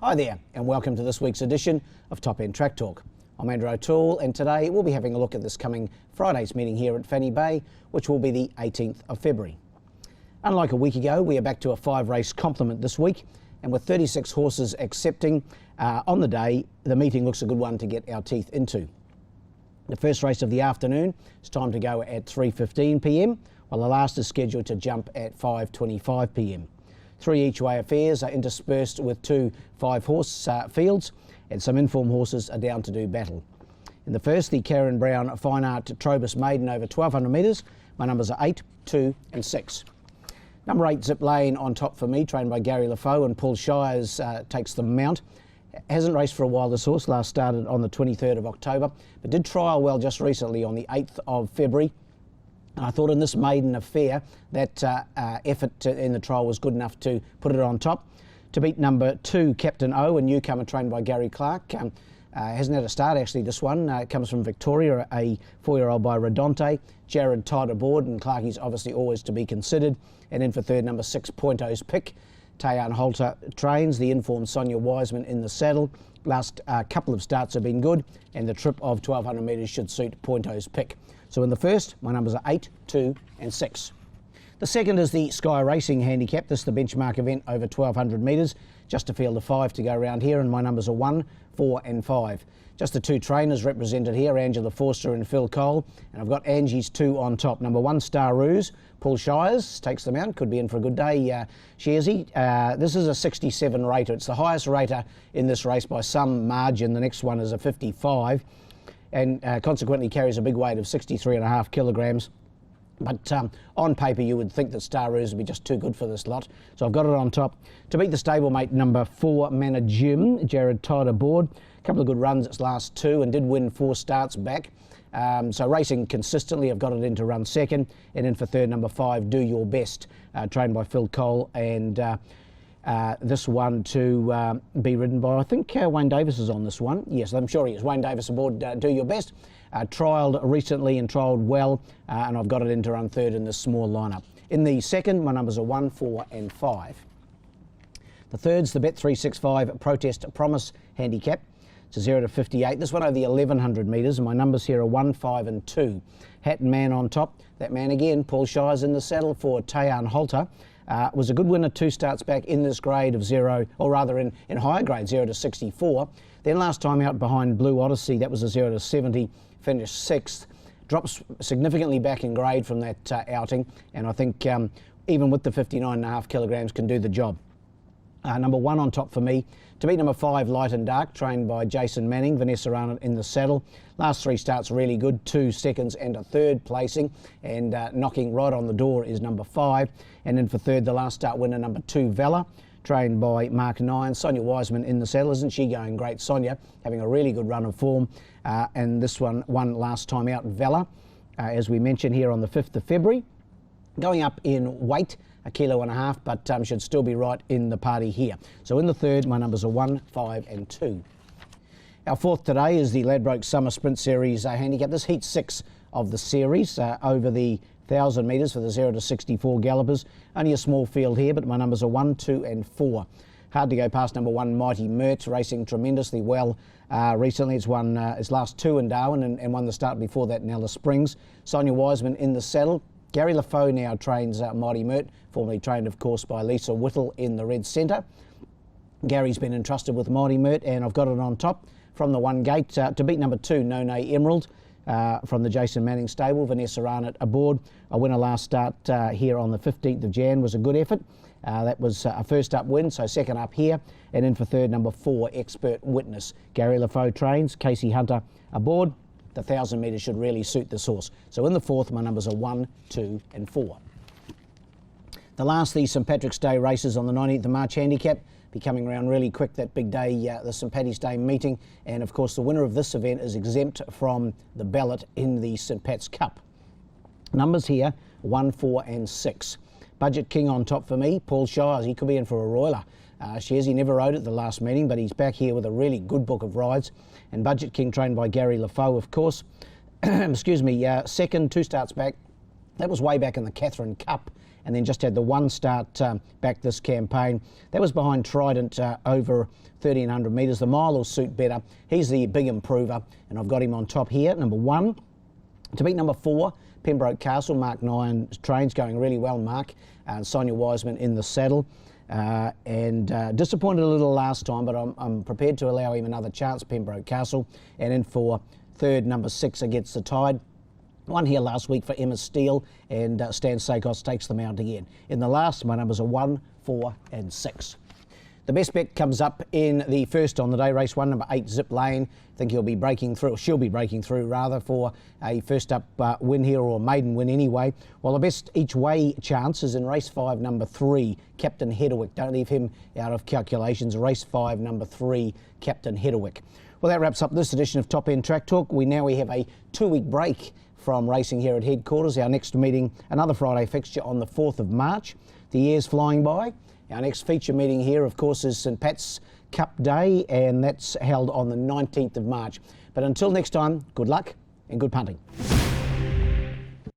Hi there, and welcome to this week's edition of Top End Track Talk. I'm Andrew O'Toole, and today we'll be having a look at this coming Friday's meeting here at Fanny Bay, which will be the 18th of February. Unlike a week ago, we are back to a 5-race complement this week, and with 36 horses accepting on the day, the meeting looks a good one to get our teeth into. The first race of the afternoon is timed to go at 3:15 p.m, while the last is scheduled to jump at 5:25 p.m. 3 each-way affairs are interspersed with 2 5-horse fields, and some informed horses are down to do battle. In the first, the Karen Brown Fine Art Trobus Maiden over 1,200 metres. My numbers are 8, 2 and 6. Number 8, Zip Lane on top for me, trained by Gary Lafoe, and Paul Shires takes the mount. Hasn't raced for a while, this horse. Last started on the 23rd of October, but did trial well just recently on the 8th of February. And I thought in this maiden affair that effort in the trial was good enough to put it on top. To beat number 2, Captain O, a newcomer trained by Gary Clark. Hasn't had a start actually, this one. Comes from Victoria, a 4-year-old by Redonte. Jared tied aboard, and Clarkie's obviously always to be considered. And in for third, number 6, Pointo's Pick. Tayan Holter trains, the informed Sonia Wiseman in the saddle. Last couple of starts have been good, and the trip of 1,200 metres should suit Pointo's Pick. So in the first, my numbers are 8, 2 and 6. The second is the Sky Racing Handicap. This is the benchmark event over 1,200 metres. Just a field of 5 to go around here, and my numbers are 1, 4 and 5. Just the 2 trainers represented here, Angela Forster and Phil Cole. And I've got Angie's 2 on top. Number 1, Star Ruse. Paul Shires takes them out. Could be in for a good day, Shearsy. This is a 67 rater. It's the highest rater in this race by some margin. The next one is a 55. And consequently carries a big weight of 63.5 kilograms. But on paper, you would think that Star Ruse would be just too good for this lot. So I've got it on top. To beat the stablemate number 4, Manor Jim, Jared tied aboard. A couple of good runs its last 2 and did win 4 starts back. So racing consistently, I've got it in to run second. And in for third, number 5, Do Your Best, trained by Phil Cole. And this one to be ridden by, I think Wayne Davis is on this one. Yes, I'm sure he is. Wayne Davis aboard Do Your Best. Trialled recently and trialled well, and I've got it in to run third in this small lineup. In the second, my numbers are 1, 4 and 5. The third's the Bet365 Protest Promise Handicap. It's a 0 to 58. This one over the 1,100 metres, and my numbers here are 1, 5 and 2. Hatton Man on top. That man again, Paul Shires in the saddle for Tayan Holter. Was a good winner 2 starts back in this grade of 0, or rather in higher grade, 0 to 64. Then last time out behind Blue Odyssey, that was a 0 to 70, finished 6th. Drops significantly back in grade from that outing, and I think even with the 59.5 kilograms can do the job. Number 1 on top for me. To beat number 5, Light and Dark, trained by Jason Manning, Vanessa Arnott in the saddle. Last 3 starts really good, 2 seconds and a third placing, and knocking right on the door is number 5. And then for third, the last start winner, number 2, Valor, trained by Mark Nine. Sonia Wiseman in the saddle. Isn't she going great? Sonia having a really good run of form, and this one won last time out, Valor, as we mentioned here on the 5th of February. Going up in weight, 1.5 kilos, but should still be right in the party here. So in the third, my numbers are 1, 5 and 2. Our fourth today is the Ladbroke Summer Sprint Series handicap. This heat 6 of the series over the 1,000 metres for the 0 to 64 gallopers. Only a small field here, but my numbers are 1, 2 and 4. Hard to go past number 1, Mighty Mert, racing tremendously well recently. It's won its last 2 in Darwin and won the start before that in Alice Springs. Sonia Wiseman in the saddle. Gary Lafoe now trains Mighty Mert, formerly trained, of course, by Lisa Whittle in the red centre. Gary's been entrusted with Mighty Mert, and I've got it on top from the 1 gate. To beat number 2, No Nay Emerald, from the Jason Manning stable. Vanessa Arnott aboard. A winner last start here on the 15th of Jan was a good effort. That was a first up win, so second up here. And in for third, number 4, Expert Witness. Gary Lafoe trains, Casey Hunter aboard. The 1,000 metres should really suit this horse. So in the fourth, my numbers are 1, 2 and 4. The last, the St Patrick's Day races on the 19th of March handicap. Be coming around really quick, that big day, the St Paddy's Day meeting. And of course, the winner of this event is exempt from the ballot in the St Pat's Cup. Numbers here, 1, 4 and 6. Budget King on top for me. Paul Shires, he could be in for a roiler. He never rode at the last meeting, but he's back here with a really good book of rides. And Budget King, trained by Gary Lafoe, of course. Excuse me, second, 2 starts back. That was way back in the Catherine Cup and then just had the one start back this campaign. That was behind Trident over 1,300 metres. The mile will suit better. He's the big improver, and I've got him on top here, number 1. To beat number 4, Pembroke Castle, Mark Nyan trains, going really well, Mark. Sonia Wiseman in the saddle. Disappointed a little last time, but I'm prepared to allow him another chance, Pembroke Castle. And in for third, number 6, Against the Tide. Won here last week for Emma Steele, and Stan Sakos takes them out again. In the last, my numbers are 1, 4 and 6. The best bet comes up in the first on the day, race 1, number 8, Zip Lane. I think he'll be breaking through, or she'll be breaking through rather, for a first up win here, or a maiden win anyway. Well, the best each way chance is in race 5, number 3, Captain Hedderwick. Don't leave him out of calculations. Race 5, number 3, Captain Hedderwick. Well, that wraps up this edition of Top End Track Talk. We have a 2-week break from racing here at headquarters. Our next meeting, another Friday fixture on the 4th of March. The year's flying by. Our next feature meeting here, of course, is St Pat's Cup Day, and that's held on the 19th of March. But until next time, good luck and good punting.